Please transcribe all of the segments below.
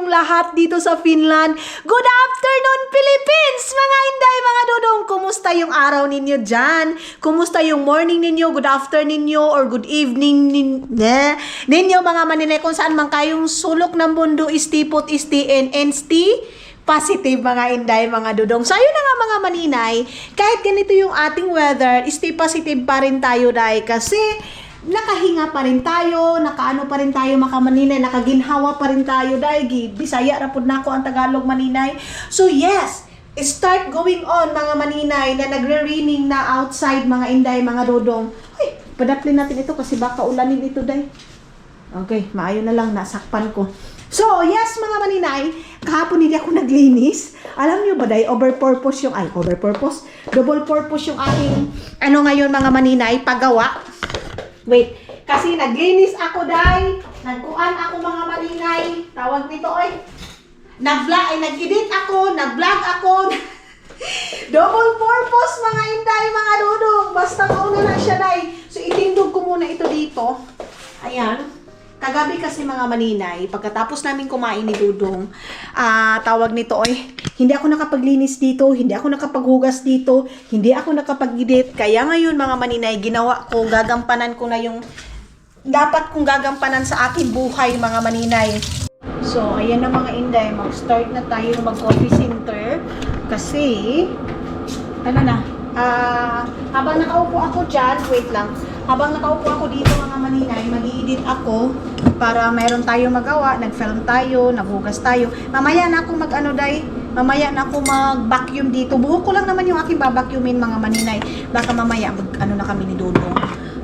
tayong lahat dito sa Finland. Good afternoon, Philippines! Mga Inday, mga Dudong, kumusta yung araw ninyo dyan? Kumusta yung morning ninyo, good afternoon ninyo, or good evening ninyo, mga maninay, kung saan man kayong sulok ng mundo, istipot, istiin, and positive, mga Inday, mga Dudong. So, ayun na nga, mga maninay, kahit ganito yung ating weather, stay positive pa rin tayo, dahil kasi nakahinga pa rin tayo, nakaano pa rin tayo, mga maninay, nakaginhawa pa rin tayo, dahil Bisaya rapod na ako ang Tagalog, maninay. So yes, start going on, mga maninay, na nagre-raining na outside, mga Inday, mga Dodong. Ay, padaplin natin ito kasi baka ulanin ito, day. Okay, maayo na lang, nasakpan ko. So, yes, mga maninay, kahapon hindi ako naglinis. Alam nyo ba, day, double purpose yung aking, ngayon, mga maninay, paggawa. Wait, kasi naglinis ako, day. Nagkuhan ako, mga maninay. Tawag nito, oy. Nag-edit ako, nag-vlog ako. Double purpose, mga Inday, mga Dudong. Basta mauna na siya, day. So, itindog ko muna ito dito. Ayan. Kagabi kasi, mga maninay, pagkatapos namin kumain ni Dudong, tawag nito, oy, hindi ako nakapaglinis dito, hindi ako nakapaghugas dito, hindi ako nakapag-edit. Kaya ngayon, mga maninay, ginawa ko, gagampanan ko na yung dapat kong gagampanan sa aking buhay, mga maninay. So, ayan na, mga Inday, mag-start na tayo mag-coffee center. Kasi, habang nakaupo ako dyan, wait lang, habang nakaupo ako dito, mga maninay, mag-i-edit ako para mayroon tayo magawa, nag-film tayo, naghugas tayo. Mamaya na ako mamaya na ako mag-vacuum dito. Buhok ko lang naman yung aking babacuumin, mga maninay. Baka mamaya, na kami ni Dodong.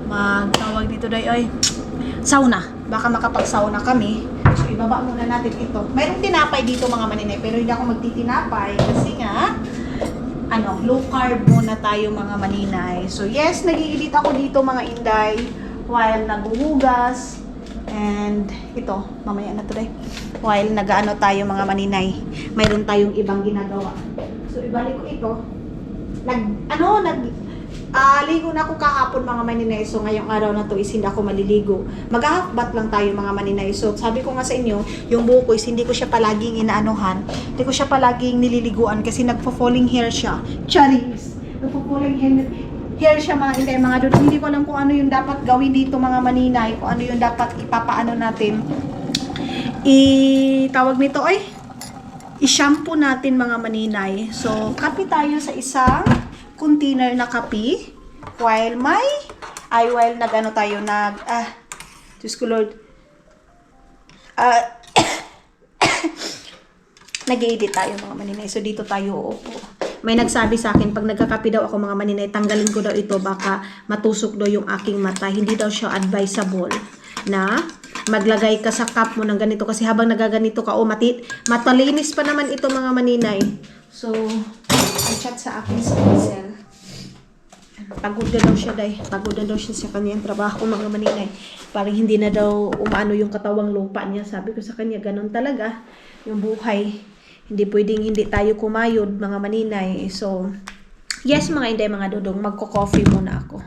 Magtawag dito, day, ay, sauna. Baka makapag-sauna kami. So, ibaba muna natin ito. Mayroong tinapay dito, mga maninay, pero hindi ako magtitinapay kasi nga, low carb muna tayo, mga maninay. So, yes, nag-i-edit ako dito, mga Inday, while naghuhugas. And, ito, mamaya na to, day. While tayo, mga maninay, mayroon tayong ibang ginagawa. So, ibalik ko ito. Ligo na ako kahapon, mga maninay. So, ngayong araw na to is hindi ako maliligo. Mag-half-bath lang tayo, mga maninay. So, sabi ko nga sa inyo, yung buhok ko is hindi ko siya palaging inaanuhan. Hindi ko siya palaging nililiguan kasi nagpo-falling hair siya. Charis! Nagpo-falling hair siya, mga Inday, mga Dudong. Hindi ko alam kung ano yung dapat gawin dito, mga maninay. Kung ano yung dapat ipapaano natin. Tawag nito, i-shampoo natin, mga maninay. So, kape tayo sa isang container na kape while Diyos ko Lord, nag-edit tayo, mga maninay. So dito tayo uupo. May nagsabi sa akin, pag nagkakape daw ako, mga maninay, tanggalin ko daw ito, baka matusok daw yung aking mata. Hindi daw siya advisable na maglagay ka sa cup mo ng ganito kasi habang nagaganito ka, matalinis pa naman ito, mga maninay. So, chat sa akin sa Hazel. Pagod na daw siya, day. Pagod na daw siya sa kanyang trabaho, mga maninay. Parang hindi na daw umano yung katawang lupa niya. Sabi ko sa kanya, ganun talaga yung buhay. Hindi pwedeng hindi tayo kumayod, mga maninay. So, yes, mga Inday, mga Dudong, magko-coffee muna ako.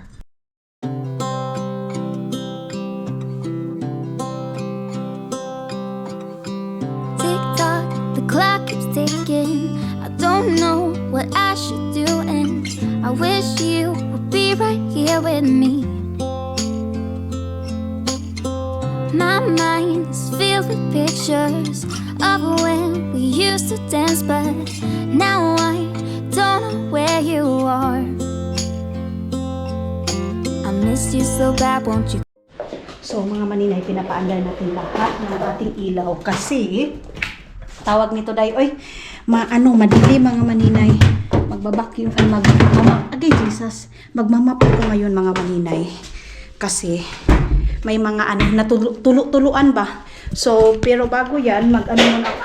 Tick-tock, the clock keeps ticking. I don't know what I should do, and I wish you would be right here with me. My mind is filled with pictures of when we used to dance, but now I don't know where you are. I miss you so bad, won't you? So, mga maninay, pinapaandar natin lahat ng ating ilaw kasi tawag nito, day, madili, mga maninay. Magbabacuum magmamap ko ngayon, mga maninay. Kasi may mga natuluan ba? So, pero bago yan, muna ako.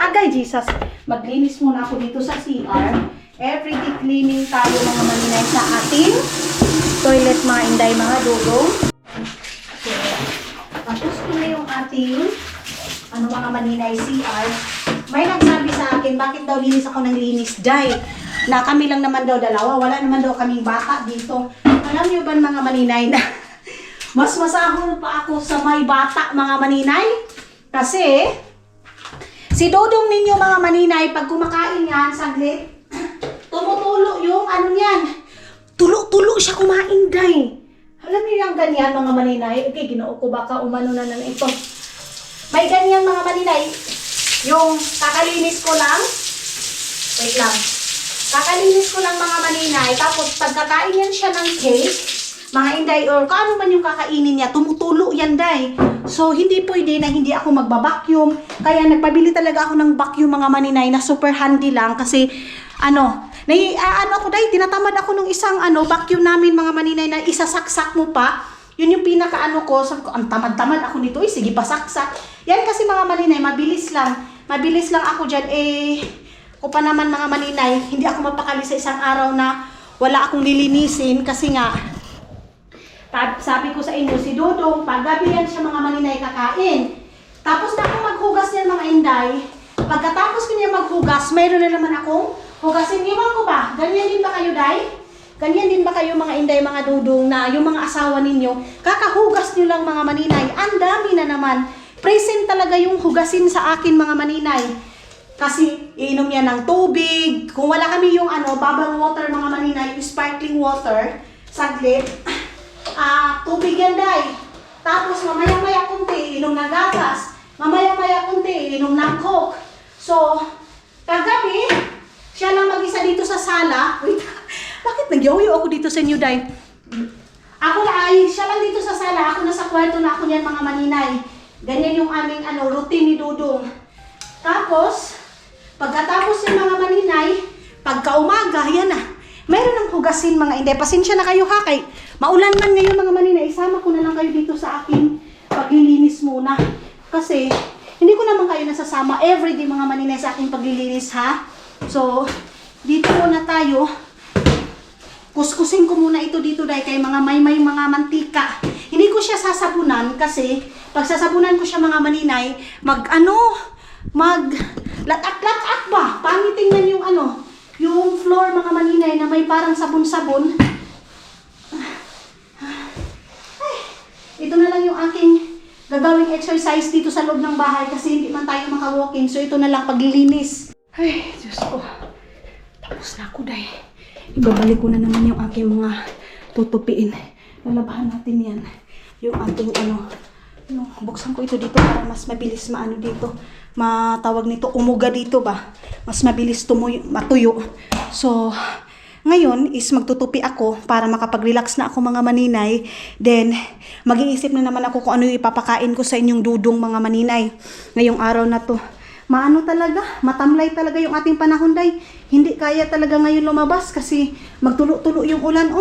Maglinis muna ako dito sa CR. Everyday cleaning tayo, mga maninay, sa ating toilet, mga Inday, mga Dudong. So, tapos ko na yung ating mga maninay, CR. May nagsabi sa akin, bakit daw linis ako ng linis, day? Na kami lang naman daw dalawa, wala naman daw kaming bata dito. Alam niyo ba, mga maninay, na mas masahol pa ako sa may bata, mga maninay? Kasi Si Dodong ninyo mga maninay, pag kumakain yan, saglit, tumutulo yung ano yan. Tulo-tulo siya kumain, day. Alam niyo yung ganyan mga maninay? Okay, ginoo ko baka umano na ito. May ganyan mga maninay. Yung kakalinis ko lang. Wait lang. Kakalinis ko lang mga maninay. Tapos pagkakain yan siya ng cake, mga inday, or kano man yung kakainin niya, tumutulo yan, day. So, hindi pwede na hindi ako magbabacuum. Kaya nagpabili talaga ako ng vacuum mga maninay na super handy lang kasi, ano ako, day, tinatamad ako nung isang vacuum namin mga maninay na isasaksak mo pa. Yun yung pinaka ko, sabi ko, ang tamad-tamad ako nito, sige pa saksak. Yan kasi mga maninay, mabilis lang ako dyan, ko pa naman mga maninay, hindi ako mapakali sa isang araw na wala akong lilinisin kasi nga, sabi ko sa inyo, si Dodong, paggabi yan siya mga maninay kakain. Tapos na akong maghugas niyan mga inday. Pagkatapos ko niya maghugas, mayroon na naman akong hugasin. Iwan ko ba? Ganyan din ba kayo, day? Ganyan din ba kayo mga inday, mga Dodong, na yung mga asawa ninyo, kakahugas nyo lang mga maninay. Ang dami na naman. Present talaga yung hugasin sa akin mga maninay. Kasi iinom niya ng tubig. Kung wala kami yung bubble water mga maninay, sparkling water, saglit. Tubig yan, day. Tapos mamaya-maya kunti, inom ng gatas. Mamaya-maya kunti, inom ng coke. So, kagabi, siya lang mag-isa dito sa sala. Wait, bakit nagyoyo ako dito sa inyo, day? Siya lang dito sa sala. Ako nasa kwarto na ako niyan, mga maninay. Ganyan yung aming routine ni Dodong. Tapos, pagkatapos yung mga maninay, pagka-umaga, yan na. Mayroon ng hugasin mga inday. Pasensya na kayo ha, kay maulan man ngayon mga maninay. Isama ko na lang kayo dito sa aking paglilinis muna. Kasi, hindi ko naman kayo nasasama everyday mga maninay sa aking paglilinis ha. So, dito muna tayo. Kuskusin ko muna ito dito dahil kay mga may mga mantika. Hindi ko siya sasabunan kasi pag sasabunan ko siya mga maninay, latak-latak ba? Pangit tingnan yung yung floor mga maninay na may parang sabon-sabon. Ay, ito na lang yung aking gagawing exercise dito sa loob ng bahay kasi hindi man tayo maka-walking. So ito na lang paglilinis. Ay, Diyos ko. Tapos na ako, day. Ibabalik ko na naman yung aking mga tutupiin. Lalabahan natin yan. Yung ating buksan ko ito dito para mas mabilis dito. Matawag nito, umuga dito ba? Mas mabilis matuyo. So, ngayon is magtutupi ako para makapag-relax na ako mga maninay. Then, mag-iisip na naman ako kung ano yung ipapakain ko sa inyong Dudong mga maninay. Ngayong araw na to. Matamlay talaga yung ating panahon, day. Hindi kaya talaga ngayon lumabas kasi magtulo-tulo yung ulan,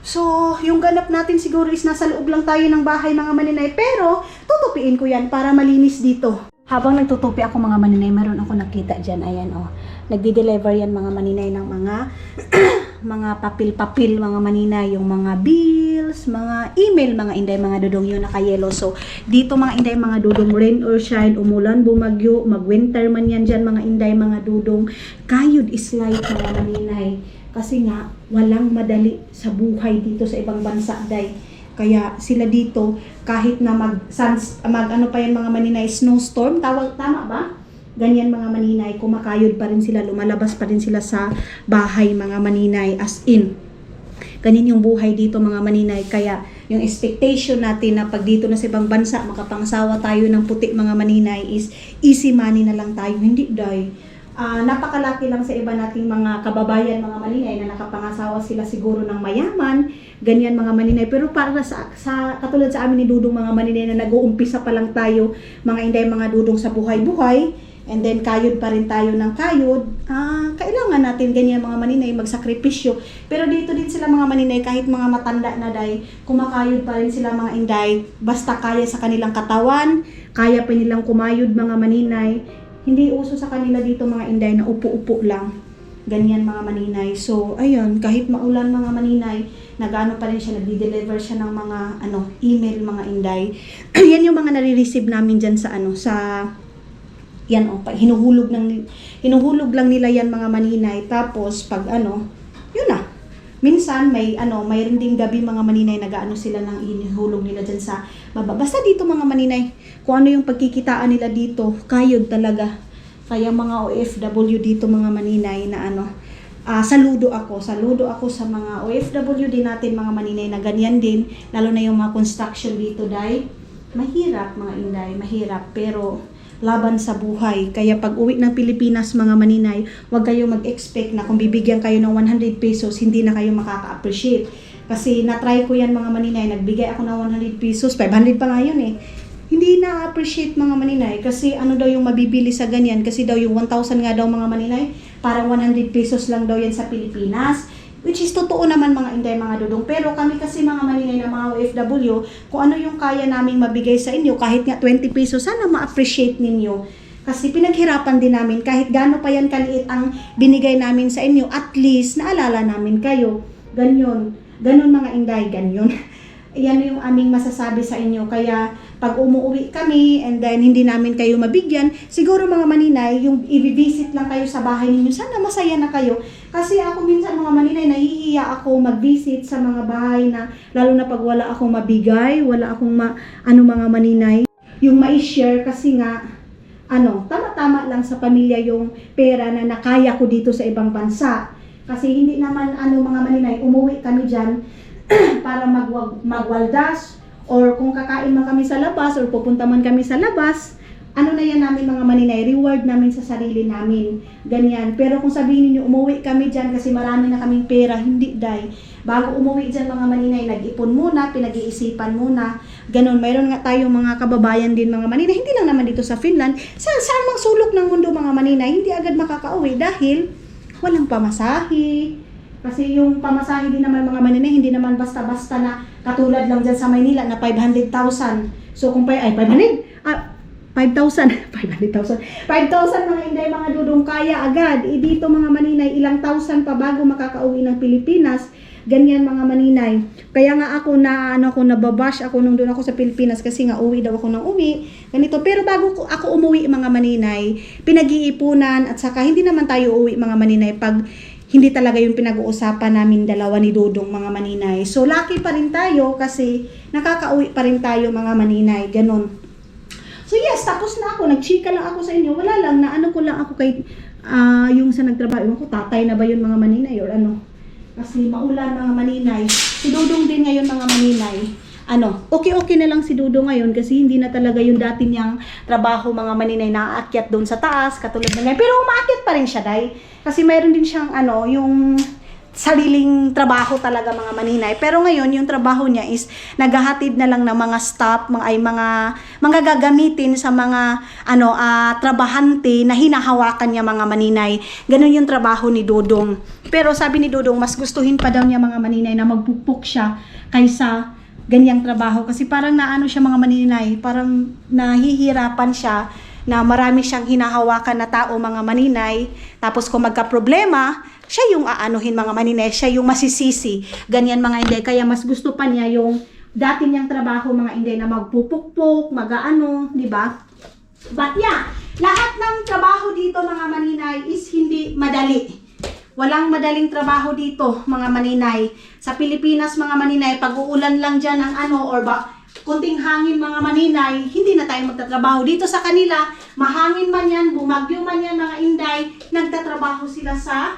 So, yung ganap natin siguro is nasa loob lang tayo ng bahay mga maninay. Pero, tutupiin ko yan para malinis dito. Habang nagtutupi ako mga maninay, meron ako nakita dyan. Ayan, nagdi-deliver yan mga maninay ng mga mga papel-papel mga maninay. Yung mga bills, mga email, mga inday, mga Dudong yun naka-yellow. So, dito mga inday, mga Dudong, rain or shine, umulan, bumagyo, mag-winter man yan dyan mga inday, mga Dudong. Kayod is light mga maninay. Kasi nga, walang madali sa buhay dito sa ibang bansa, day. Kaya sila dito, kahit na pa yan mga maninay, snowstorm, tama ba? Ganyan mga maninay, kumakayod pa rin sila, lumalabas pa rin sila sa bahay mga maninay, as in. Ganyan yung buhay dito mga maninay. Kaya yung expectation natin na pag dito na sa ibang bansa, makapangsawa tayo ng puti mga maninay is easy money na lang tayo. Hindi, day. Napakalaki lang sa iba nating mga kababayan mga maninay na nakapangasawa sila siguro ng mayaman, ganyan mga maninay. Pero para sa katulad sa amin ni Dudong mga maninay na nag-uumpisa pa lang tayo, mga inday, mga Dudong sa buhay-buhay, and then kayod pa rin tayo ng kayod, kailangan natin ganyan mga maninay magsakripisyo. Pero dito din sila mga maninay, kahit mga matanda na, day, kumakayod pa rin sila mga inday, basta kaya sa kanilang katawan, kaya pa nilang kumayod mga maninay. Hindi uso sa kanila dito mga inday na upo-upo lang. Ganyan mga maninay. So, ayun, kahit maulan mga maninay, nag-ano pa rin siya, nagdi-deliver siya ng mga email mga inday. Yan yung mga nare-receive namin dyan sa yan hinuhulog lang nila yan mga maninay. Tapos pag yun na. Minsan mayroon ding gabi mga maninay nag-aano sila ng hinihulog nila dyan sa baba. Basta dito mga maninay, kung ano yung pagkikitaan nila dito, kayod talaga. Kaya mga OFW dito mga maninay na ano, saludo ako sa mga OFW din natin mga maninay na ganyan din, lalo na yung mga construction dito dahil mahirap mga inday, mahirap pero laban sa buhay. Kaya pag uwi ng Pilipinas mga maninay, huwag kayo mag-expect na kung bibigyan kayo ng 100 pesos, hindi na kayo makaka-appreciate. Kasi na-try ko yan mga maninay, nagbigay ako ng 100 pesos, 500 pa nga yun eh. Hindi na-appreciate mga maninay kasi ano daw yung mabibili sa ganyan, kasi daw yung 1,000 nga daw mga maninay, parang 100 pesos lang daw yan sa Pilipinas. Which is totoo naman mga inday, mga dudong. Pero kami kasi mga maninay na mga OFW, kung ano yung kaya naming mabigay sa inyo, kahit nga 20 pesos, sana ma-appreciate ninyo. Kasi pinaghirapan din namin, kahit gaano pa yan kaliit ang binigay namin sa inyo, at least naalala namin kayo. Ganyan mga inday, ganyan. Yan yung aming masasabi sa inyo. Kaya pag umuwi kami and then hindi namin kayo mabigyan, siguro mga maninay, yung i-visit lang kayo sa bahay ninyo, sana masaya na kayo. Kasi ako minsan mga maninay, nahihiya ako mag-visit sa mga bahay na, lalo na pag wala akong mabigay, wala akong mga maninay, yung ma-share kasi nga, tama-tama lang sa pamilya yung pera na nakaya ko dito sa ibang bansa. Kasi hindi naman mga maninay, umuwi kami dyan para magwaldas or kung kakain man kami sa labas or pupunta man kami sa labas, ano na yan namin mga maninay, reward namin sa sarili namin. Ganyan. Pero kung sabihin niyo umuwi kami dyan kasi marami na kaming pera, hindi day. Bago umuwi dyan mga maninay, nag-ipon muna, pinag-iisipan muna. Ganon. Mayroon nga tayong mga kababayan din mga maninay, hindi lang naman dito sa Finland. Saan mang sulok ng mundo mga maninay, hindi agad makakauwi dahil walang pamasahe. Kasi yung pamasahe din naman mga maninay, hindi naman basta-basta na katulad lang dyan sa Maynila na 500,000. So kung 5,000 mga inday mga dudong kaya agad. Dito mga maninay, ilang thousand pa bago makakauwi ng Pilipinas. Ganyan mga maninay. Kaya nga ako nababash ako nung doon ako sa Pilipinas kasi nga uwi daw ako ng uwi. Ganito. Pero bago ako umuwi mga maninay, pinag-iipunan at saka hindi naman tayo uwi mga maninay pag hindi talaga yung pinag-uusapan namin dalawa ni Dudong mga maninay. So lucky pa rin tayo kasi nakakauwi pa rin tayo mga maninay. Ganon. So yes, tapos na ako. Nagchika lang ako sa inyo. Wala lang, ko lang ako kay yung sa nagtrabaho. Ewan ko, tatay na ba yun mga maninay or ano? Kasi maulan mga maninay. Si Dudong din ngayon mga maninay. Okay na lang si Dudong ngayon kasi hindi na talaga yung dati niyang trabaho mga maninay na aakyat doon sa taas, katulad ng ngayon. Pero umaakyat pa rin siya, day. Kasi mayroon din siyang yung sariling trabaho talaga mga maninay. Pero ngayon, yung trabaho niya is naghahatid na lang ng mga staff, mga gagamitin sa mga trabahante na hinahawakan niya mga maninay. Ganun yung trabaho ni Dudong. Pero sabi ni Dudong, mas gustuhin pa daw niya mga maninay na magpupuk siya kaysa ganyang trabaho. Kasi parang siya mga maninay, parang nahihirapan siya na marami siyang hinahawakan na tao mga maninay. Tapos kung magka-problema, siya yung aanuhin mga maninay, siya yung masisisi. Ganyan mga inday. Kaya mas gusto pa niya yung dati niyang trabaho mga inday na magpupukpuk, di ba? But yeah, lahat ng trabaho dito mga maninay is hindi madali. Walang madaling trabaho dito mga maninay. Sa Pilipinas mga maninay, pag uulan lang dyan ng kunting hangin mga maninay, hindi na tayo magtatrabaho. Dito sa kanila, mahangin man yan, bumagyo man yan mga inday, nagtatrabaho sila sa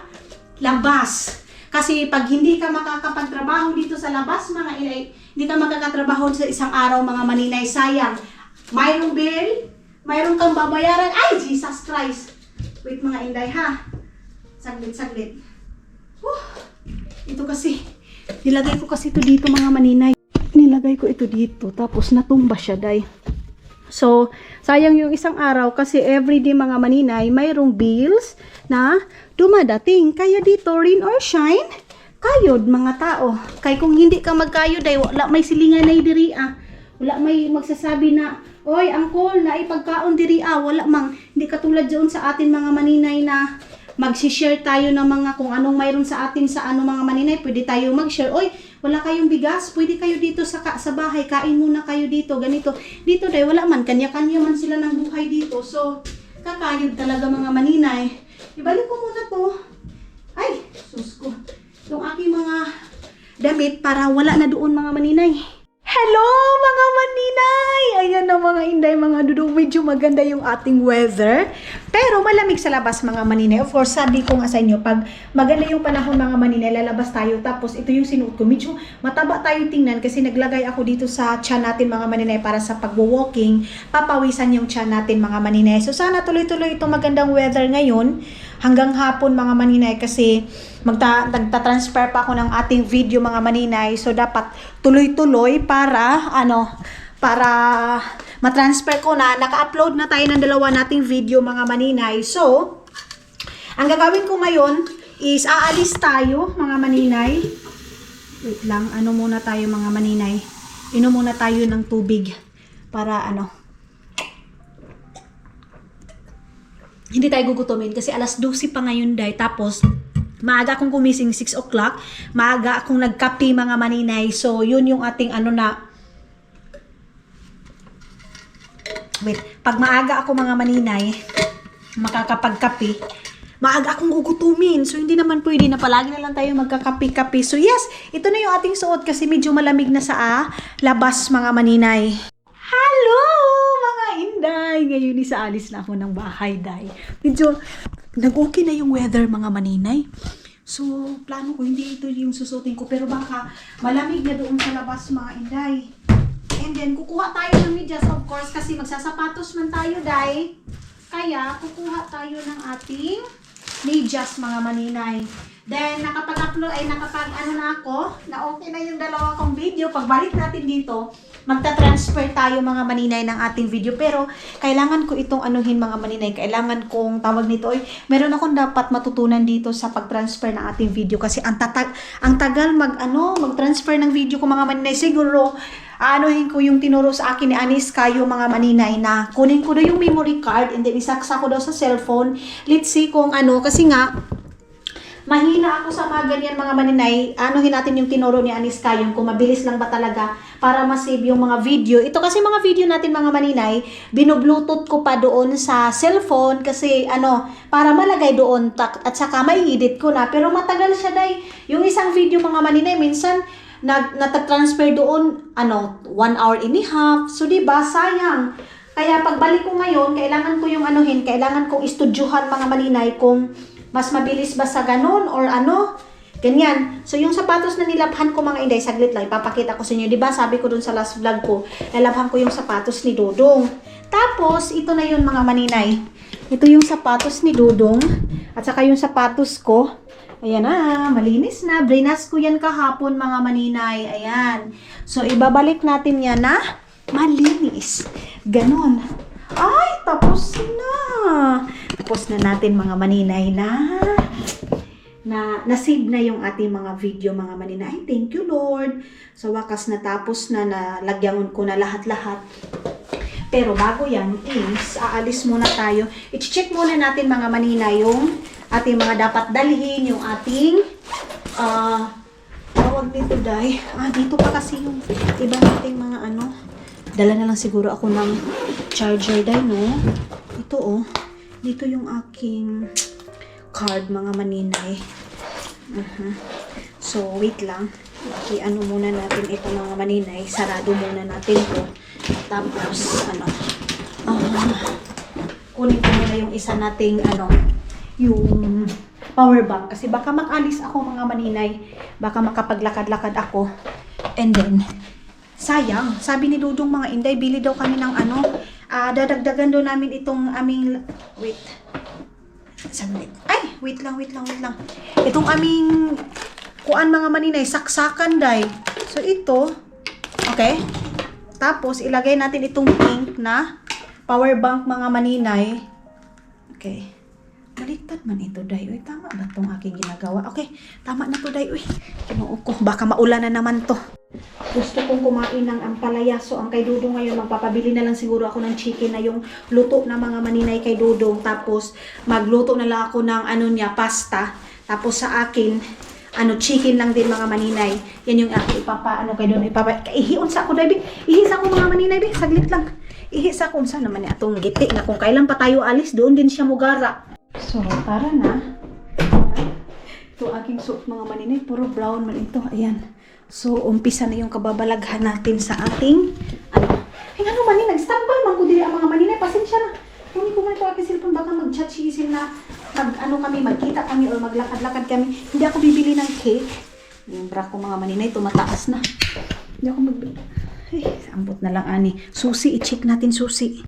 labas. Kasi pag hindi ka makakapagtrabaho dito sa labas mga inday, hindi ka makakatrabaho sa isang araw mga maninay, sayang. Mayroong bill, mayroong kang babayaran. Ay, Jesus Christ! Wait mga inday ha. Saglit. Ito kasi, nilagay ko kasi ito dito mga maninay. Nilagay ko ito dito, tapos natumba siya, day. So, sayang yung isang araw kasi everyday mga maninay, mayroong bills na dumadating. Kaya dito, rain or shine, kayod mga tao. Kaya kung hindi ka magkayod, day, wala may silingan na diri Wala may magsasabi na, oy, angkol, na ipagkaon diri wala mang. Hindi katulad doon sa atin mga maninay na mag-share tayo ng mga kung anong mayroon sa atin sa mga maninay, pwede tayo mag-share. Oy, wala kayong bigas, pwede kayo dito sa bahay, kain muna kayo dito, ganito. Dito day, wala man, kanya-kanya man sila ng buhay dito. So, kakayod talaga mga maninay. Ibalik ko muna to. Ay, sus ko. Yung aking mga damit para wala na doon mga maninay. Hello mga maninay! Ayan na mga inday, mga dudong, medyo maganda yung ating weather. Pero malamig sa labas mga maninay. Of course, sabi ko nga sa inyo, pag maganda yung panahon mga maninay, lalabas tayo. Tapos ito yung sinuot ko. Medyo mataba tayo tingnan kasi naglagay ako dito sa tiyan natin mga maninay para sa pagwo-walking. Papawisan yung tiyan natin mga maninay. So sana tuloy-tuloy itong magandang weather ngayon. Hanggang hapon mga maninay kasi nagta-transfer pa ako ng ating video mga maninay. So dapat tuloy-tuloy para matransfer ko na. Naka-upload na tayo ng dalawa nating video mga maninay. So, ang gagawin ko ngayon is aalis tayo mga maninay. Wait lang, muna tayo mga maninay. Inom muna tayo ng tubig para hindi tayo gugutomin kasi alas 12 pa ngayon day. Tapos, maaga akong kumising 6 o'clock. Maaga akong nagkape mga maninay. So, yun yung ating pag maaga ako mga maninay, makakapagkape, maaga akong gugutumin. So, hindi naman pwede na palagi na lang tayo magkakape-kape. So, yes, ito na yung ating suot kasi medyo malamig na sa labas mga maninay. Hello mga inday! Ngayon isaalis na ako ng bahay, day. Medyo nag-okay na yung weather mga maninay. So, plano ko hindi ito yung susutin ko pero baka malamig na doon sa labas mga inday. And then, kukuha tayo ng medyas of course kasi magsasapatos man tayo, day. Kaya, kukuha tayo ng ating medyas mga maninay. Then, nakapag-upload, na ako, na okay na yung dalawa kong video. Pagbalik natin dito, magta-transfer tayo mga maninay ng ating video. Pero, kailangan ko itong mga maninay. Kailangan kong tawag nito, meron akong dapat matutunan dito sa pag-transfer ng ating video. Kasi ang tagal mag-transfer ng video ko mga maninay. Siguro, ko yung tinuro sa akin ni Anis kayo mga maninay na kunin ko daw yung memory card and then isaksa ko daw sa cellphone. Let's see kung kasi nga, mahina ako sa mga ganyan mga maninay. Anuhin natin yung tinuro ni Anis Kayong kung mabilis lang ba talaga para ma-save yung mga video. Ito kasi mga video natin mga maninay, binu-bluetooth ko pa doon sa cellphone kasi para malagay doon at saka may edit ko na. Pero matagal siya day. Yung isang video mga maninay, minsan natatransfer doon 1 hour and a half. So diba, sayang. Kaya pagbalik ko ngayon, kailangan ko yung kailangan kong istudyuhan mga maninay kung mas mabilis ba sa ganun or ganyan. So, yung sapatos na nilabhan ko mga inday, saglit lang, ipapakita ko sa inyo. Diba, sabi ko dun sa last vlog ko, nalabhan ko yung sapatos ni Dudong. Tapos, ito na yun mga maninay. Ito yung sapatos ni Dudong. At saka yung sapatos ko. Ayan na, malinis na. Brinas ko yan kahapon mga maninay. Ayan. So, ibabalik natin yan na malinis. Ganon. Ay, tapos na. Tapos na natin mga maninay na-save na yung ating mga video mga maninay. Thank you Lord. So wakas natapos na, nalagyan ko na lahat-lahat. Pero bago yan is, aalis muna tayo. I-check muna natin mga maninay yung ating mga dapat dalhin, yung ating tawag dito day. Dito pa kasi yung iba nating mga dala na lang siguro ako ng charger day, no? Ito, dito yung aking card, mga maninay. So, wait lang. Muna natin ito, mga maninay. Sarado muna natin to. Tapos, kunin ko muna yung isa nating, yung power bank. Kasi baka makalis ako, mga maninay. Baka makapaglakad-lakad ako. And then, sayang, sabi ni Dudong mga inday, bili daw kami ng dadagdagan daw namin itong aming, wait lang. Itong aming, mga maninay, saksakan day. So ito, okay. Tapos, ilagay natin itong pink na power bank mga maninay. Okay. Baliktad man ito, day. Uy, tama ba itong aking ginagawa? Okay, tama na to, day. Uy, baka maulan na naman to. Gusto kong kumain ng ampalaya. So, ang kay Dudong ngayon, magpapabili na lang siguro ako ng chicken na yung luto na mga maninay kay Dudong. Tapos, magluto na lang ako ng pasta. Tapos, sa akin, chicken lang din mga maninay. Yan yung aking kay Dudong. Ihion sa ako, David. Ihis ako mga maninay, David. Saglit lang. Ihis ako. Saan naman atong giti na kung kailan pa tayo alis, doon din siya mugara. So, tara na. Ito aking suot mga maninay. Puro brown man ito. Ayan. So, umpisa na yung kababalaghan natin sa ating, ano, ay nga naman, nag-standby man ko dili ang mga maninay, pasensya na. Hindi ko man ito aking cellphone, baka mag-chat si Isil na magkita kami or maglakad-lakad kami. Hindi ako bibili ng cake. Yung bra ko mga maninay, tumataas na. Hindi ako magbili. Ay, ambot na lang ani. Susi, i-check natin susi.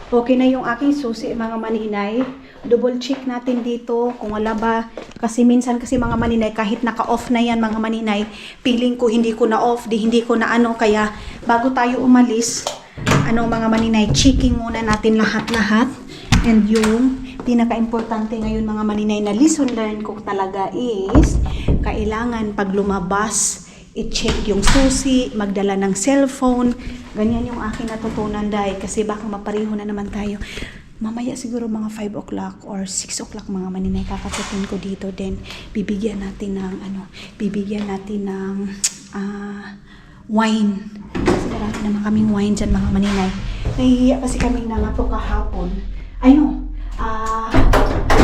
Okay na yung aking susi mga maninay. Double check natin dito kung wala ba. Kasi minsan kasi mga maninay, kahit naka-off na yan mga maninay, feeling ko hindi ko na off, hindi ko na ano. Kaya bago tayo umalis, mga maninay, checking muna natin lahat-lahat. And yung pinaka-importante ngayon mga maninay na lesson learned ko talaga is kailangan pag lumabas, i-check yung susi, magdala ng cellphone. Ganyan yung aking natutunan dahil kasi baka mapareho na naman tayo. Mamaya siguro mga 5 o'clock or 6 o'clock mga maninay kakatutin ko dito. Then bibigyan natin ng wine. Kasi marami naman kaming wine dyan mga maninay. Nahihiya kasi kaming nangato kahapon.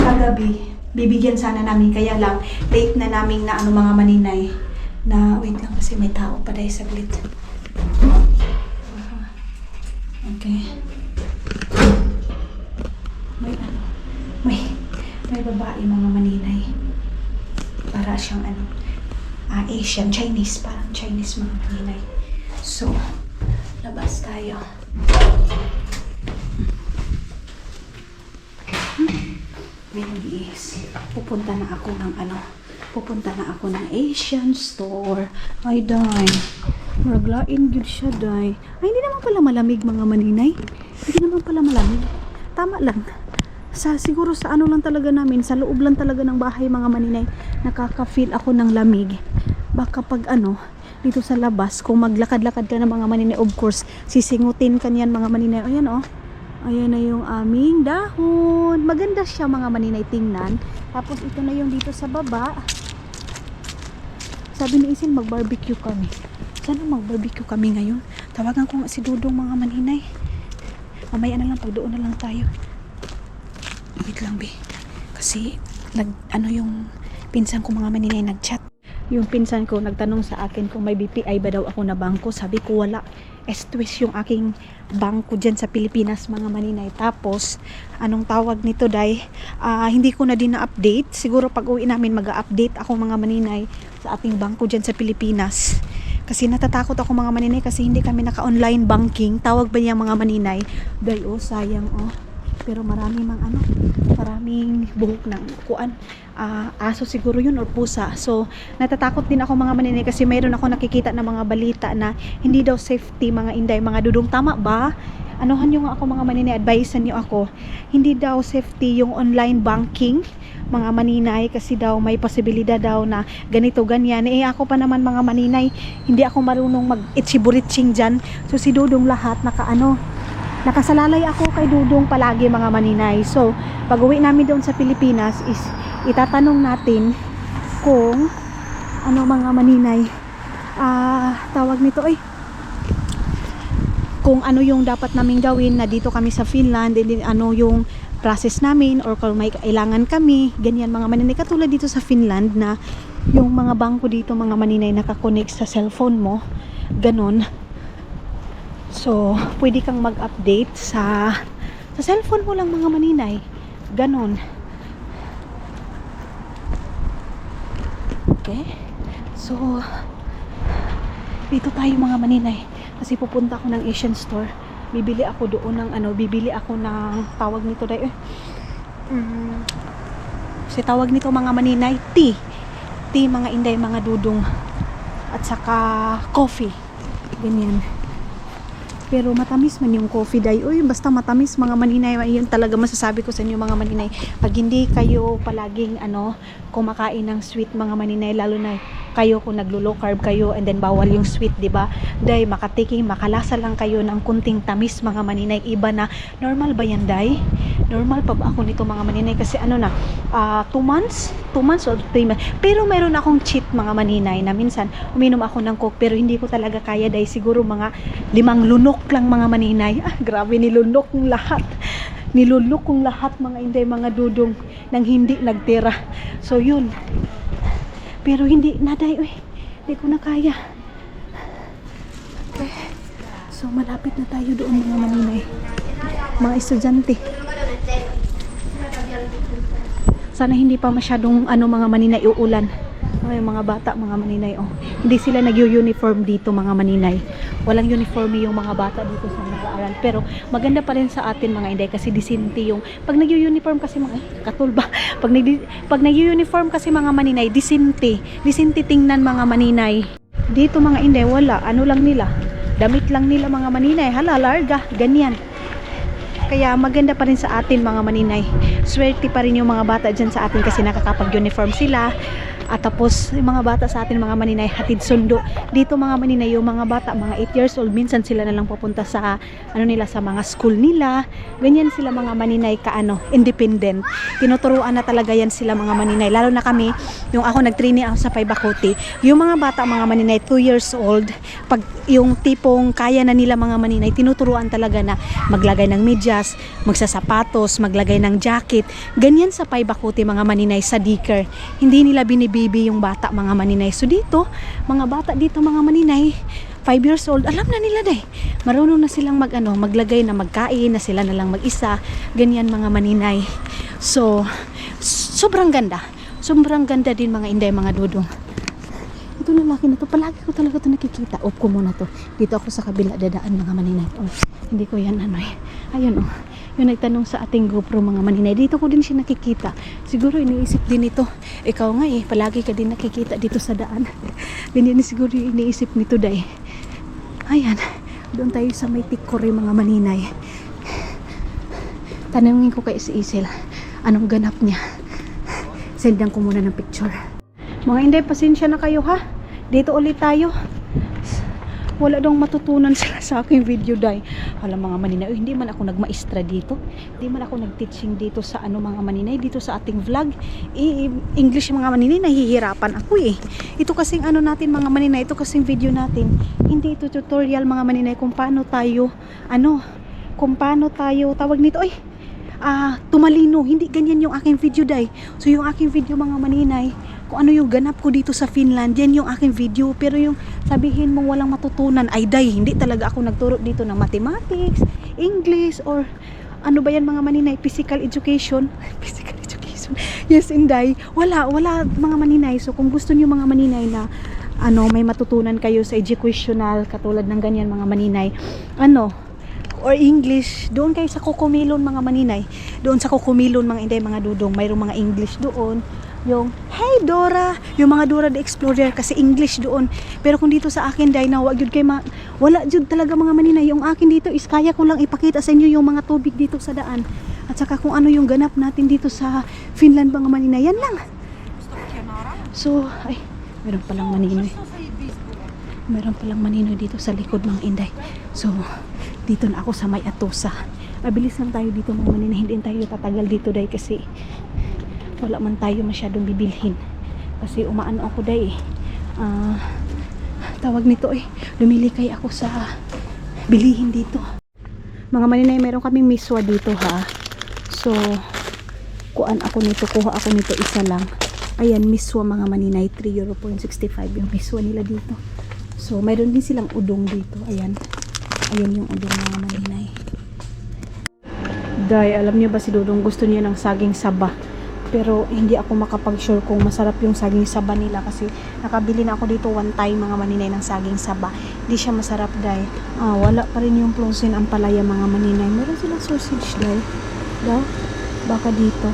Kagabi, bibigyan sana namin, kaya lang, late na namin na mga maninay, na, wait lang kasi may tao pa dahil saglit. Okay. May babae mga maninay. Para siyang Asian, Chinese, parang Chinese mga maninay. So, labas tayo. Is pupunta na ako ng Asian store. Ay day, maraglain gyud siya day. Ay hindi naman pala malamig mga maninay. Hindi naman pala malamig. Tama lang. Siguro sa lang talaga namin, sa loob lang talaga ng bahay mga maninay, nakaka-feel ako ng lamig. Baka pag dito sa labas, kung maglakad-lakad ka na mga maninay, of course, sisingutin ka niyan mga maninay. Ayan ayan na yung aming dahon. Maganda siya mga maninay tingnan. Tapos ito na yung dito sa baba. Sabi ni Isil mag-barbecue kami. Sana mag-barbecue kami ngayon. Tawagan ko nga si Dudong mga maninay. Mamaya na lang, pag doon na lang tayo. Wait lang be. Kasi yung pinsan ko mga maninay nag-chat. Yung pinsan ko nagtanong sa akin kung may BPI ba daw ako na bangko. Sabi ko wala. S-twist yung aking bangko dyan sa Pilipinas mga maninay. Tapos anong tawag nito day, hindi ko na din na-update. Siguro pag uwi namin mag-update ako mga maninay sa ating bangko dyan sa Pilipinas. Kasi natatakot ako mga maninay kasi hindi kami naka-online banking. Tawag ba niya mga maninay? Day sayang pero maraming buhok ng kuan. Aso siguro yun or pusa. So natatakot din ako mga maninay kasi mayroon ako nakikita na mga balita na hindi daw safety mga inday, mga dudong. Tama ba? Anuhan nyo nga ako mga maninay, advisean nyo ako. Hindi daw safety yung online banking mga maninay kasi daw may posibilidad daw na ganito ganyan. Ako pa naman mga maninay, hindi ako marunong mag-itchiburitsing dyan. So si Dudong lahat nakasalalay ako kay Dudong palagi mga maninay. So pag uwi namin doon sa Pilipinas is itatanong natin kung mga maninay tawag nito kung ano yung dapat naming gawin na dito kami sa Finland, and then yung process namin or kung may kailangan kami, ganyan mga maninay. Katulad dito sa Finland na yung mga bangko dito mga maninay nakakonect sa cellphone mo, ganon. So pwede kang mag-update sa cellphone mo lang mga maninay, ganon. Okay, so dito tayo mga maninay kasi pupunta ako ng Asian store. Bibili ako doon ng tawag nito dahil kasi tawag nito mga maninay, tea mga inday, mga dudong, at saka coffee, ganyan. Pero matamis man yung coffee day. Basta matamis mga maninay. Yun talaga masasabi ko sa inyo mga maninay. Pag hindi kayo palaging kumakain ng sweet mga maninay, lalo na kayo kung naglo-low carb kayo and then bawal yung sweet, di ba? Day makalasa lang kayo ng kunting tamis mga maninay. Iba na. Normal ba yan day? Normal pa ba ako nito mga maninay? Kasi 2 months or 3 months. Pero mayroon akong cheat mga maninay na minsan uminom ako ng coke pero hindi ko talaga kaya day. Siguro mga 5 lunok lang mga maninay. Grabe, nilunok kong lahat mga inday, mga dudong nang hindi nagtira. So yun. Pero hindi naday, hindi ko na kaya. So malapit na tayo doon mga maninay. Mga estudyante. Sana hindi pa masyadong mga maninay uulan. Ay, mga bata, mga maninay. Oh. Hindi sila nag-uniform dito mga maninay. Walang uniforme yung mga bata dito sa nag-aaral. Pero maganda pa rin sa atin mga inday kasi disente yung pag nag-uniform kasi mga katulba. Pag nag-uniform kasi mga maninay, disente. Disente tingnan mga maninay. Dito mga inday wala. Ano lang nila? Damit lang nila mga maninay. Hala, larga. Ganyan. Kaya maganda pa rin sa atin mga maninay. Swerte pa rin yung mga bata dyan sa atin kasi nakakapag-uniform sila. At tapos yung mga bata sa atin mga maninay hatid sundo. Dito mga maninay yung mga bata mga 8 years old minsan sila na lang pupunta sa nila sa mga school nila. Ganyan sila mga maninay independent. Tinuturuan na talaga yan sila mga maninay. Lalo na kami, yung ako nag-training ako sa Paibacote. Yung mga bata mga maninay 2 years old, pag yung tipong kaya na nila mga maninay, tinuturuan talaga na maglagay ng medyas, magsasapatos, maglagay ng jacket. Ganyan sa Paibacote mga maninay sa Diker. Hindi nila binibibi yung bata mga maninay. So dito, mga bata dito mga maninay, 5 years old, alam na nila day. Marunong na silang maglagay na magkain, na sila na lang mag-isa. Ganyan mga maninay. So, sobrang ganda. Sobrang ganda din mga inday, mga dudong. Ito lalaki na to, palagi ko talaga to nakikita. Off ko muna to. Dito ako sa kabila dadaan mga maninay. Oh, hindi ko yan Ayun yung nagtanong sa ating GoPro mga maninay. Dito ko din siya nakikita. Siguro iniisip din ito. Ikaw nga palagi ka din nakikita dito sa daan. Ganyan siguro yung iniisip nito day. Ayan. Doon tayo sa may Tikore mga maninay. Tanungin ko kay si Isel. Anong ganap niya? Sendan ko muna ng picture. Mga inday, pasensya na kayo ha. Dito ulit tayo. Wala daw matutunan sila sa aking video day. Alam mga maninay, hindi man ako nagmaestra dito. Hindi man ako nagteaching dito sa mga maninay, dito sa ating vlog. English mga maninay, nahihirapan ako Ito kasing natin mga maninay, ito kasing video natin. Hindi ito tutorial mga maninay kung paano tayo, tawag nito, tumalino. Hindi ganyan yung aking video day. So yung aking video mga maninay, kung ano yung ganap ko dito sa Finland, yan yung aking video. Pero yung sabihin mong walang matutunan, ay day, hindi talaga ako nagturo dito ng mathematics, English, or ano ba yan mga maninay, physical education. Physical education. Yes, inday. Wala mga maninay. So kung gusto niyo mga maninay na may matutunan kayo sa educational, katulad ng ganyan mga maninay, or English, doon kayo sa Cocomelon mga maninay. Doon sa Cocomelon mga inday, mga dudong, mayroong mga English doon. Yung Hey Dora, yung mga Dora the Explorer kasi English doon. Pero kung dito sa akin day na wala jud talaga mga maninay. Yung akin dito is kaya ko lang ipakita sa inyo yung mga tubig dito sa daan. At saka kung ano yung ganap natin dito sa Finland mga maninay. Yan lang. So, meron palang maninoy. Meron palang maninoy dito sa likod mga inday. So, dito na ako sa May Atosa. Mabilis lang tayo dito mga maninay. Hindi tayo tatagal dito day kasi wala man tayo masyadong bibilhin kasi umaano ako day tawag nito lumilikay ako sa bilihin dito mga maninay. Meron kaming miswa dito ha. So kuha ako nito isa lang. Ayan, miswa mga maninay, €3.65 yung miswa nila dito. So mayroon din silang udong dito. Ayan yung udong mga maninay. Day, alam niyo ba si Dudong gusto niya ng saging saba. Pero hindi ako makapag-sure kung masarap yung saging saba nila kasi nakabili na ako dito one time mga maninay ng saging saba. Hindi siya masarap day. Wala pa rin yung plonsin ang palaya mga maninay. Meron silang sausage day. Baka dito.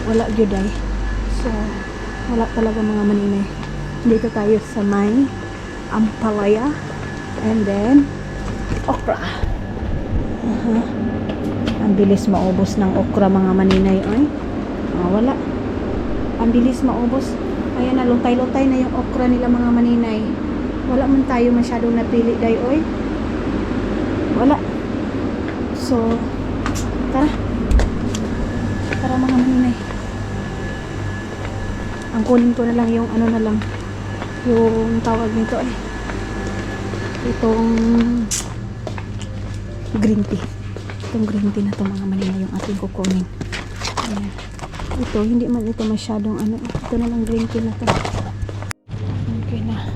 Wala yun day. So, wala talaga mga maninay. Dito tayo sa may ampalaya. And then, okra. Ang bilis maubos ng okra mga maninay. Wala. Ang bilis maubos. Ayan na, luntay-luntay na yung okra nila mga maninay. Wala man tayo masyadong napili day wala. So, tara mga maninay. Ang kunin ko na lang yung yung tawag nito itong green tea. Itong green tea na to mga maninay yung ating kukunin. Ayan. Ito, hindi man ito masyadong ito na lang green tea na to. Okay na.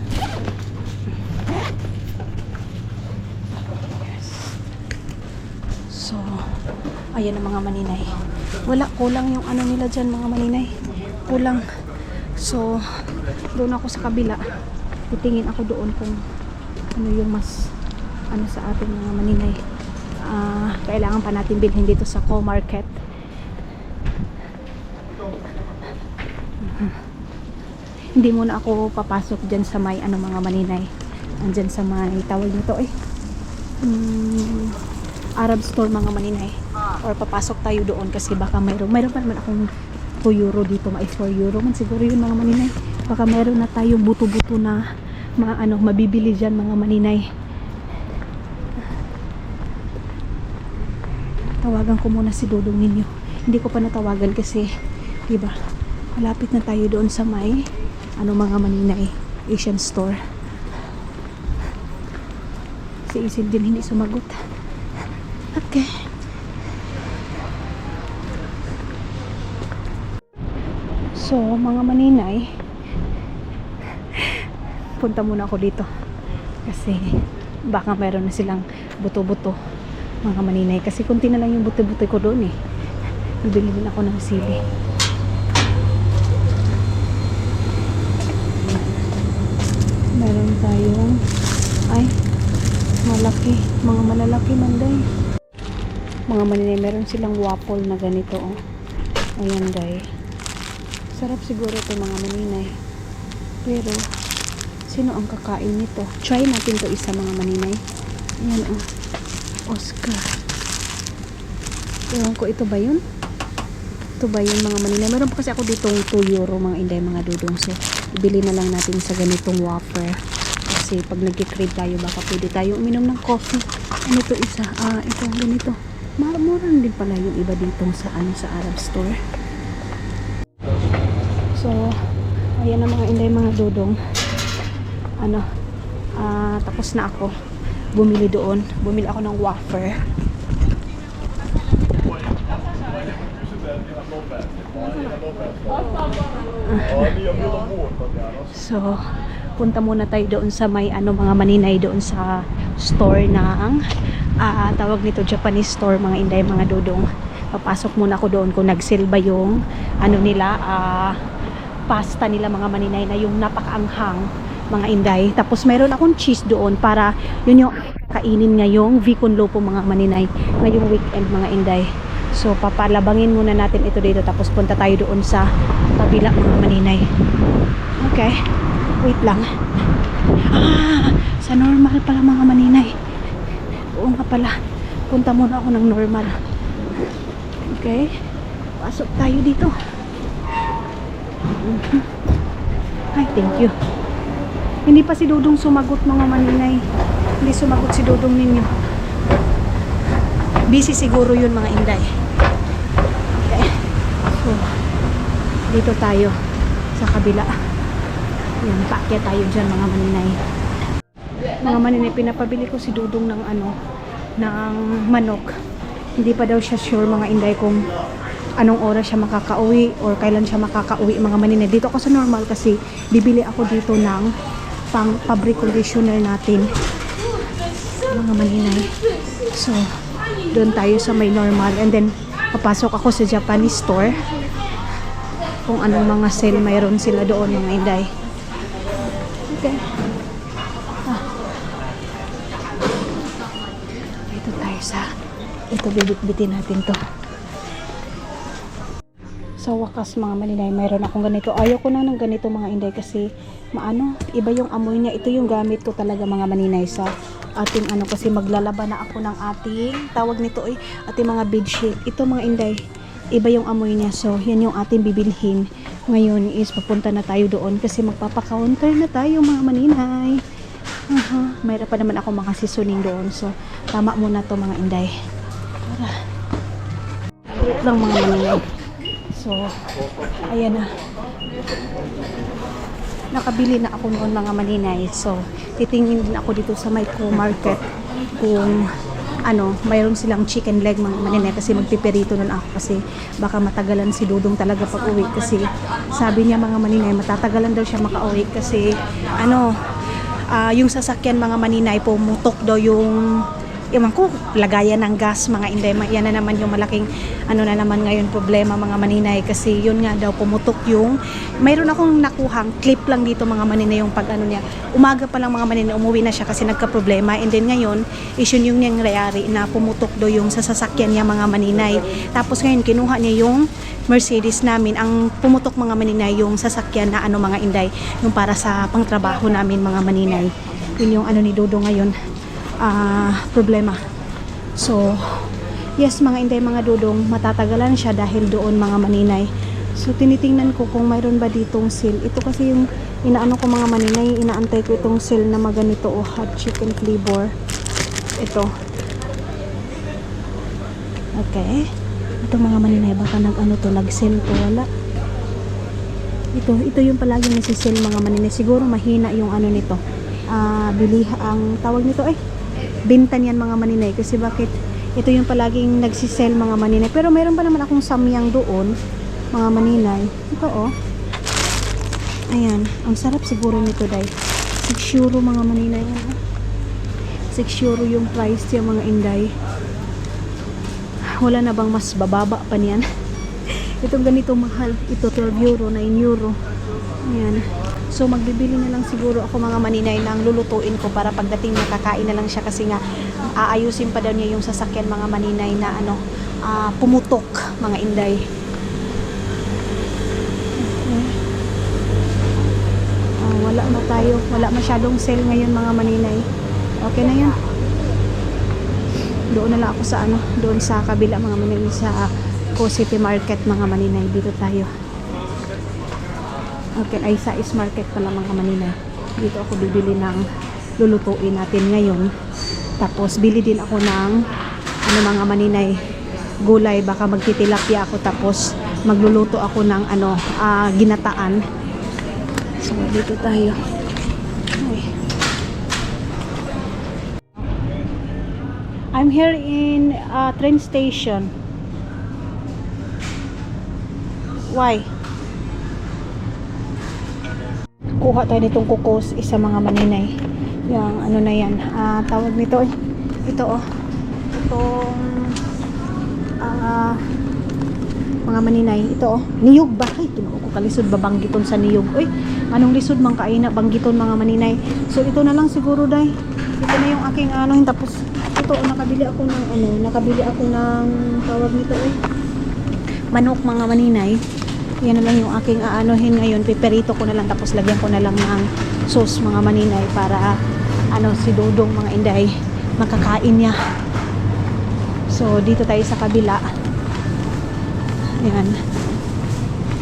Ayan ang mga maninay. Wala, kulang yung ano nila dyan mga maninay. Kulang. So, doon ako sa kabila. Titingin ako doon kung ano yung mas ano sa ating mga maninay. Kailangan pa natin bilhin dito sa Co-Market. Hindi muna ako papasok dyan sa may ano mga maninay. Andyan sa may tawag nito Arab store mga maninay. Or papasok tayo doon kasi baka mayroon pa naman akong 2 euro dito, may 4 euro man siguro yun mga maninay. Baka mayroon na tayong buto-buto na mabibili dyan mga maninay. Tawagan ko muna si Dudong ninyo. Hindi ko pa natawagan kasi diba, malapit na tayo doon sa may mga maninay Asian store. Si Isil din hindi sumagot. Okay. So, mga maninay, punta muna ako dito. Kasi, baka meron na silang buto-buto, mga maninay. Kasi kunti na lang yung buto-buto ko doon eh. Bibili din ako ng sili. Meron tayong, malaki, mga malalaki manday. Mga maninay, meron silang waffle na ganito ayan day. Sarap siguro ito mga maninay, pero sino ang kakain nito? Try natin to isa mga maninay. Ayan Oscar, ewan ko, ito ba yun? Ito ba yun mga maninay? Meron pa kasi ako ditong 2 euro mga inday mga dudong, so ibili na lang natin sa ganitong waffle. Kasi pag nag-crave tayo, baka pwede tayo uminom ng coffee. Ano to isa? Ito ganito. Murang din pala yung iba dito sa Arab store. So, ayan na mga inday mga dudong. Tapos na ako. Bumili doon. Bumili ako ng wafer. So, punta muna tayo doon sa may mga maninay doon sa store ng tawag nito Japanese store mga inday mga dudong. Papasok muna ako doon kung nag-sale ba yung nila pasta nila mga maninay na yung napakaanghang mga inday. Tapos meron akong cheese doon para yun yung kainin ngayong Vicon Lopo mga maninay ngayong weekend mga inday. So papalabangin muna natin ito dito, tapos punta tayo doon sa kabila mga maninay. Okay, wait lang. Sa normal pala mga maninay. Oo nga pala, punta muna ako ng normal. Okay, pasok tayo dito. Ay, thank you. Hindi pa si Dudong sumagot mga maninay. Hindi sumagot si Dudong ninyo. Busy siguro yun mga inday. Okay. So, dito tayo sa kabila. Yan, paakyat tayo dyan mga maninay. Mga maninay, pinapabili ko si Dudong ng ng manok. Hindi pa daw siya sure mga inday kung anong oras siya makakauwi or kailan siya makakauwi mga maninay. Dito ako sa normal kasi bibili ako dito ng pang-fabric conditioner natin mga maninay. So, doon tayo sa may normal and then papasok ako sa Japanese store kung anong mga sale mayroon sila doon mga inday. Okay. Ito tayo ito bibit-bitin natin to. Sa wakas mga maninay, mayroon akong ganito. Ayaw ko na ng ganito mga inday kasi iba yung amoy niya. Ito yung gamit ko talaga mga maninay sa ating kasi maglalaba na ako ng ating tawag nito ating mga bedsheet. Ito mga inday, iba yung amoy niya. So yan yung ating bibilhin. Ngayon is papunta na tayo doon kasi magpapa-counter na tayo mga maninay. Mayroon pa naman ako mga seasoning doon. So tama muna to mga inday. Wait lang mga maninay. So, ayan na. Nakabili na ako noon mga maninay. So, titingin din ako dito sa may Co-Market kung mayroon silang chicken leg mga maninay kasi magpiperito nun ako kasi baka matagalan si Dudong talaga pag uwi kasi sabi niya mga maninay matatagalan daw siya makauwi kasi yung sasakyan mga maninay pumutok daw yung Iwan ko, lagayan ng gas mga inday. Yan na naman yung malaking ano na naman ngayon problema mga maninay. Kasi yun nga daw pumutok yung, mayroon akong nakuhang clip lang dito mga maninay yung pag ano niya. Umaga pa lang mga maninay, umuwi na siya kasi nagka-problema. And then ngayon, is yun yung nangyayari na pumutok do yung sa sasakyan niya mga maninay. Tapos ngayon, kinuha niya yung Mercedes namin. Ang pumutok mga maninay yung sasakyan na ano mga inday. Yung para sa pangtrabaho namin mga maninay. Yun yung ano ni Dodo ngayon. Problema. So, yes mga inday mga dudong, matatagalan siya dahil doon mga maninay. So, tinitingnan ko kung mayroon ba ditong seal. Ito kasi yung inaano ko mga maninay, inaantay ko itong seal na maganito o hot chicken flavor. Ito. Okay. Ito mga maninay, baka nag-ano to, nag-seal to, wala. Ito yung palaging nasi-seal mga maninay. Siguro mahina yung ano nito. Bili ang tawag nito binta niyan mga maninay kasi bakit ito yung palaging nagsisell mga maninay, pero mayroon pa naman akong samyang doon mga maninay. Ito ayan, ang sarap siguro nito dahil 6 euro mga maninay. 6 euro yung price yung mga inday. Wala na bang mas bababa pa niyan? Itong ganito mahal, ito 12 euro, 9 euro. Ayan. So magbibili na lang siguro ako mga maninay ng lulutuin ko para pagdating nakakain na lang siya kasi nga aayusin pa daw niya yung sasakyan mga maninay na ano pumutok mga inday. Wala na tayo, wala masyadong sale ngayon mga maninay. Okay na yan. Doon na lang ako sa ano, doon sa kabila mga maninay sa City Market mga maninay. Dito tayo. Okay, ay sa East Market pala mga maninay. Dito ako bibili ng lulutuin natin ngayon. Tapos bili din ako ng ano mga maninay, gulay, baka magtitilapia ako tapos magluluto ako ng ano, ginataan. So dito tayo. Ay. I'm here in train station. Why? Kuha tayo nitong kukos isa mga maninay. Yung ano na yan, tawag nito ito itong mga maninay, ito niyog ba? Ay, tinuo ko kalisod ba banggiton sa niyog. Uy, anong lisod mang kaina banggiton mga maninay. So ito na lang siguro day. Ito na yung aking ano, tapos ito nakabili ako ng tawag nito manok mga maninay. Yan na lang yung aking aanohin ngayon. Piperito ko na lang tapos lagyan ko na lang ng sauce mga maninay para ano si Dodong mga inday makakain niya. So dito tayo sa kabila. Yan.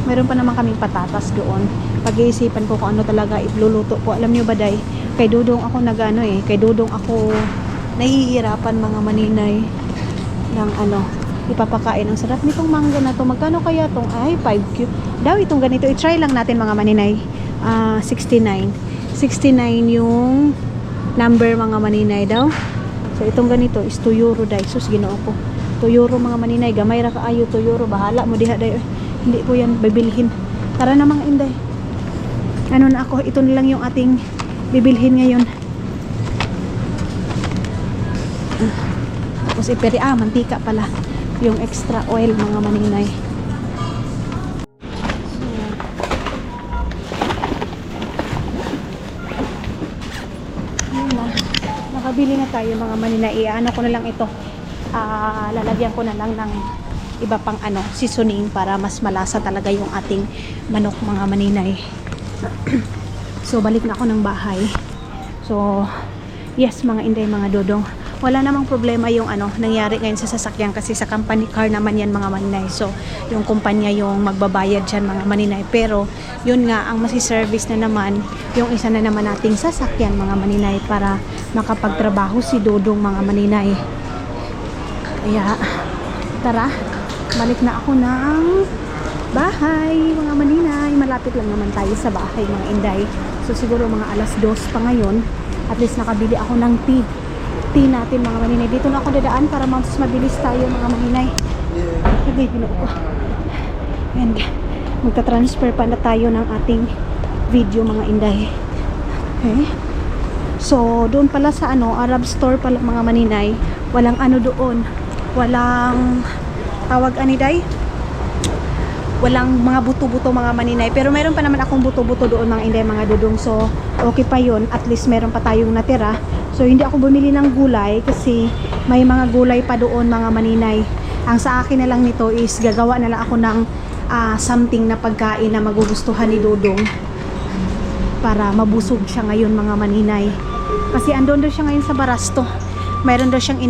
Meron pa naman kaming patatas doon. Pag-iisipan ko kung ano talaga iluluto ko. Alam niyo ba day, kay Dodong ako nagano kay Dodong ako nahihirapan mga maninay ng ano ipapakain. Ang sarap nitong mangga na to. Magkano kaya tong 5 cube daw itong ganito. I-try lang natin mga maninay. 69 yung number mga maninay daw. So itong ganito is 2 euro day. Sus ginoo ko 2 euro mga maninay. Gamay ra kaayo 2 euro. Bahala mo diha day. Hindi ko yan bibilhin. Tara na mga inday. Ano na ako. Ito na lang yung ating bibilhin ngayon. Tapos mantika pala yung extra oil mga maninay. Nakabili na tayo mga maninay. Ano ko na lang ito, lalagyan ko na lang ng iba pang ano, seasoning para mas malasa talaga yung ating manok mga maninay. So balik na ako ng bahay. So yes mga inday mga dodong, wala namang problema yung ano nangyari ngayon sa sasakyan kasi sa company car naman yan mga maninay. So yung kumpanya yung magbabayad dyan mga maninay, pero yun nga ang masiservice na naman yung isa na naman nating sasakyan mga maninay para makapagtrabaho si Dodong mga maninay. Kaya tara, balik na ako ng bahay mga maninay. Malapit lang naman tayo sa bahay mga inday. So siguro mga alas 2 pa ngayon. At least nakabili ako ng tea natin mga maninay. Dito na ako dadaan para mas mabilis tayo mga maninay. Okay, ko. And magta-transfer pa na tayo ng ating video mga inday. Okay. So, doon pala sa Arab store pala mga maninay, walang doon. Walang tawag aniday. Walang mga buto-buto mga maninay. Pero meron pa naman akong buto-buto doon mga inday mga dudong. So, okay pa yun. At least meron pa tayong natira. So, hindi ako bumili ng gulay kasi may mga gulay pa doon mga maninay. Ang sa akin na lang nito is gagawa na lang ako ng something na pagkain na magugustuhan ni Dudong para mabusog siya ngayon mga maninay. Kasi andun daw siya ngayon sa Barasto. Mayroon daw siyang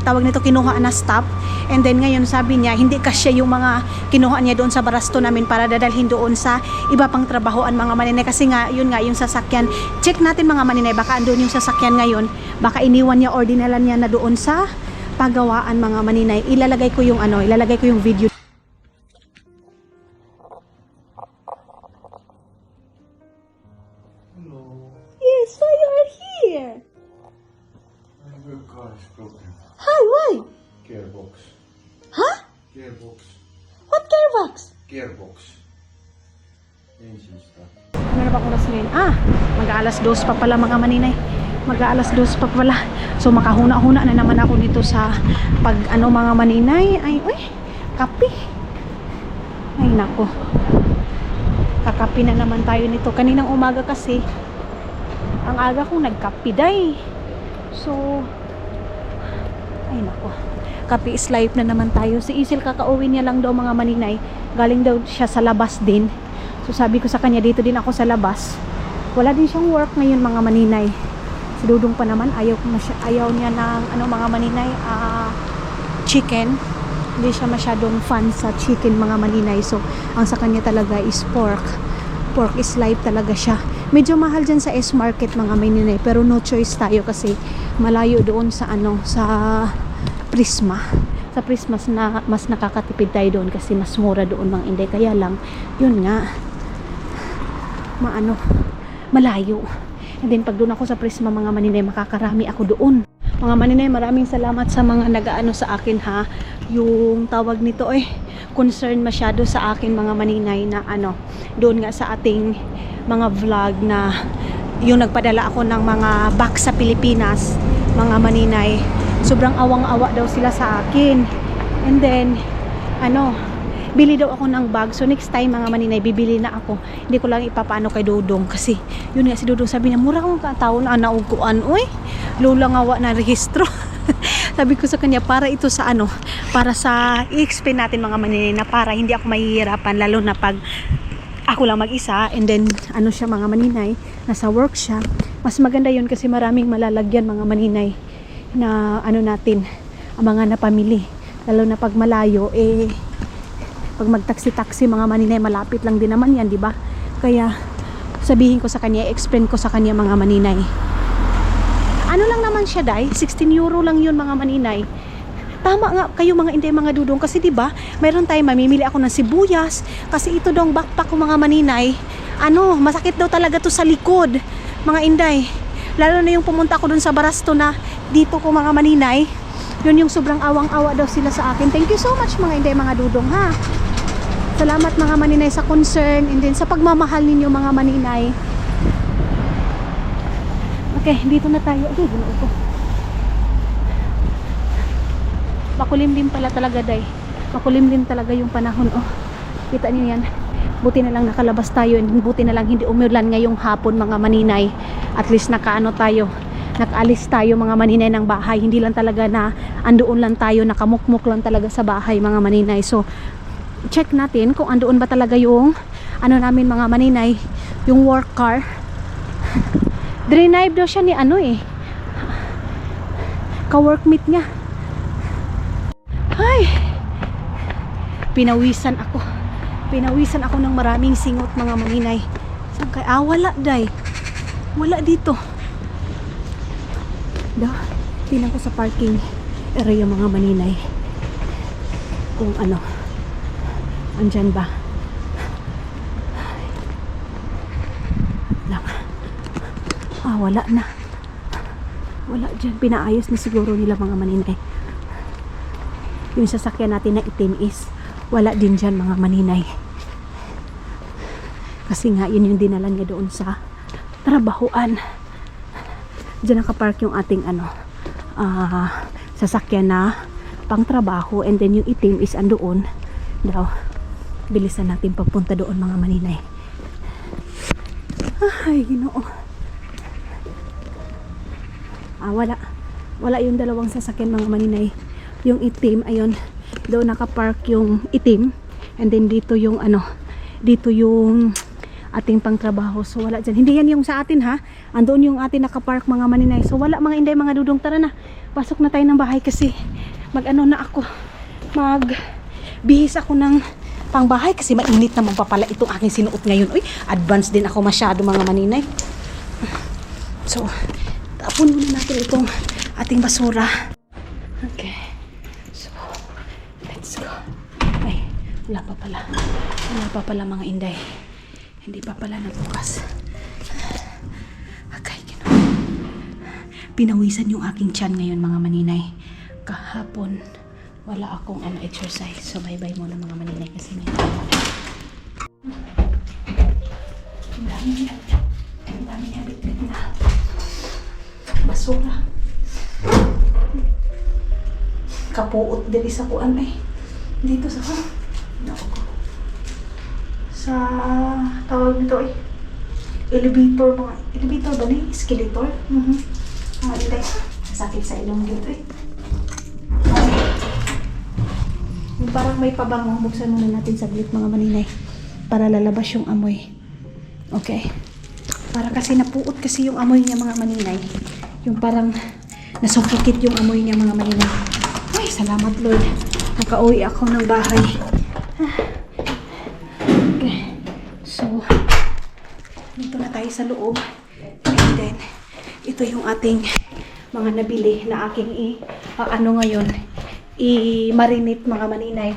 tawag nito kinuha na stop. And then ngayon sabi niya hindi kasya yung mga kinuha niya doon sa Barasto namin para dadalhin doon sa iba pang trabahoan mga maninay. Kasi nga yun nga yung sasakyan. Check natin mga maninay baka andun yung sasakyan ngayon. Baka iniwan niya or dinala niya na doon sa pagawaan mga maninay. Ilalagay ko yung video. Hello. Yes, why you are here? Your car is broken. Hi, why? Gearbox. Huh? Gearbox. What gearbox? Gearbox. Engine stuff. Ano na ba oras ngayon? Mag-aalas 2 pa pala mga maninay. Mag-aalas 2 pa pala. So makahuna-huna na naman ako dito sa mga maninay. Ay, uy, kape. Ay, nako. Kakape na naman tayo nito. Kaninang umaga kasi, ang aga kong nagkape day. So, ay nako. Kape is life na naman tayo. Si Isil kakauwi niya lang daw mga maninay. Galing daw siya sa labas din. So sabi ko sa kanya, dito din ako sa labas. Wala din siyang work ngayon mga maninay. Si Dudong pa naman, ayaw niya ng mga maninay, chicken. Hindi siya masyadong fan sa chicken mga maninay. So, ang sa kanya talaga is pork. Pork is life talaga siya. Medyo mahal dyan sa S-Market mga maninay. Pero no choice tayo kasi malayo doon sa sa Prisma. Sa Prisma mas nakakatipid tayo doon kasi mas mura doon mga inday. Kaya lang, yun nga, malayo. And then pag doon ako sa Prisma mga maninay, makakarami ako doon. Mga maninay, maraming salamat sa mga nag-aano sa akin ha. Yung tawag nito concern masyado sa akin mga maninay na doon nga sa ating mga vlog na yung nagpadala ako ng mga box sa Pilipinas mga maninay. Sobrang awang-awa daw sila sa akin. And then bili daw ako ng bag. So next time mga maninay, bibili na ako. Hindi ko lang ipapaano kay Dudong kasi yun nga si Dudong sabi niya, mura kong katao na nauguan. Uy, lula nga na rehistro. Sabi ko sa kanya, para ito sa para sa i-explain natin mga maninay na para hindi ako mahihirapan lalo na pag ako lang mag-isa and then siya mga maninay, nasa work siya. Mas maganda yun kasi maraming malalagyan mga maninay na natin, ang mga napamili. Lalo na pag malayo pag magtaksi-taksi mga maninay, malapit lang din naman yan, di ba? Kaya sabihin ko sa kanya, explain ko sa kanya mga maninay. Ano lang naman siya day, 16 euro lang yun mga maninay. Tama nga kayo mga inday mga dudong kasi di ba? Mayroon tayong mamimili ako ng sibuyas kasi ito daw backpack ko mga maninay. Masakit daw talaga to sa likod mga inday. Lalo na yung pumunta ako dun sa Barasto na dito ko mga maninay. Yun yung sobrang awang-awa daw sila sa akin. Thank you so much mga inday mga dudong ha. Salamat mga maninay sa concern and then sa pagmamahal ninyo mga maninay. Okay, dito na tayo. Okay, gulo ko. Makulimlim pala talaga day. Makulimlim talaga yung panahon. Kita niyo yan. Buti na lang nakalabas tayo and buti na lang hindi umulan ngayong hapon mga maninay. At least tayo. Nakaalis tayo mga maninay ng bahay. Hindi lang talaga na andoon lang tayo, nakamukmuk lang talaga sa bahay mga maninay. So, check natin kung andoon ba talaga yung namin mga maninay, yung work car. Drive daw siya ni ka-workmate niya. Ay, pinawisan ako ng maraming singot mga maninay. Wala day, wala dito. Tingnan ko sa parking area mga maninay kung andyan ba. Wala na. Wala dyan. Pinaayos na siguro nila mga maninay. Yung sasakyan natin na itim is wala din dyan mga maninay. Kasi nga yun yung dinala niya doon sa trabahoan. Diyan nakapark yung ating sasakyan na pang trabaho, and then yung itim is andoon daw. Bilisan natin pagpunta doon mga maninay. Ay, Ginoo. Wala yung dalawang sasakyan mga maninay. Yung itim, ayun, doon nakapark yung itim, and then dito yung dito yung ating pangtrabaho. So wala dyan. Hindi yan yung sa atin ha. Andoon yung atin nakapark mga maninay. So wala mga inday, mga dudong. Tara na. Pasok na tayo ng bahay kasi bihis ako ng pangbahay kasi mainit naman pa pala itong aking sinuot ngayon. Uy, advance din ako masyado mga maninay. So, tapon muna natin itong ating basura. Okay. So, let's go. Ay, wala pa pala mga inday. Hindi pa pala nabukas. Okay, pinawisan yung aking tiyan ngayon mga maninay. Kahapon, wala akong exercise. So, bye-bye muna mga maninay kasi may ang dami niya bitbit na basura. Kapuot dili sa kuan dito sa tawag nito elevator ba ni? Escalator? Ito sakit sa ilong dito yung parang may pabango. Buksan muna natin saglit mga maninay para lalabas yung amoy. Okay, para kasi napuot kasi yung amoy niya mga maninay, yung parang nasufocate yung amoy niya mga maninay. Ay, salamat Lord, nakauwi ako ng bahay. Okay, so dito na tayo sa loob, and then ito yung ating mga nabili na aking ngayon i-marinate mga maninay.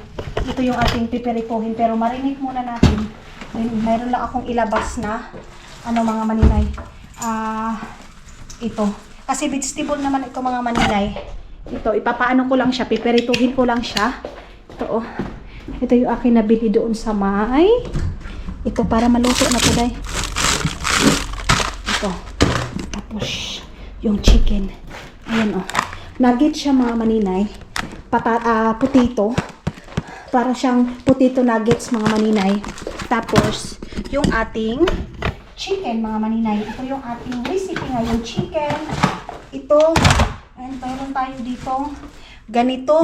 Ito yung ating piperipuhin, pero marinate muna natin. Then mayroon lang akong ilabas na mga maninay. Ito kasi vegetable naman ito mga maninay. Ito ipapaano ko lang siya, piperituhin ko lang siya. Ito ito yung aking nabili doon sa may ito para maluto na to day. Ito tapos yung chicken, ayan nugget siya mga maninay. Potato, para siyang potato nuggets mga maninay. Tapos yung ating chicken mga maninay, ito yung ating recipe ngayon, chicken. Ito, and mayroon tayo dito ganito.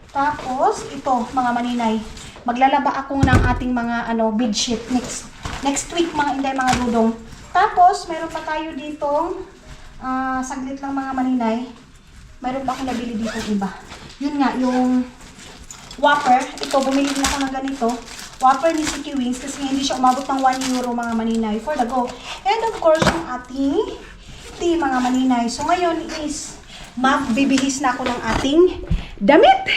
Tapos ito mga maninay, maglalaba ako ng ating mga bedsheet next week mga inday, mga dudong. Tapos mayroon pa tayo dito saglit lang mga maninay, mayroon pa akong nabili dito iba. Yun nga, yung Whopper. Ito, bumili na ako ng ganito. Whopper ni Siki Wings kasi hindi siya umabot ng 1 euro mga maninay for the go. And of course, yung ating tea mga maninay. So ngayon is magbibihis na ako ng ating damit.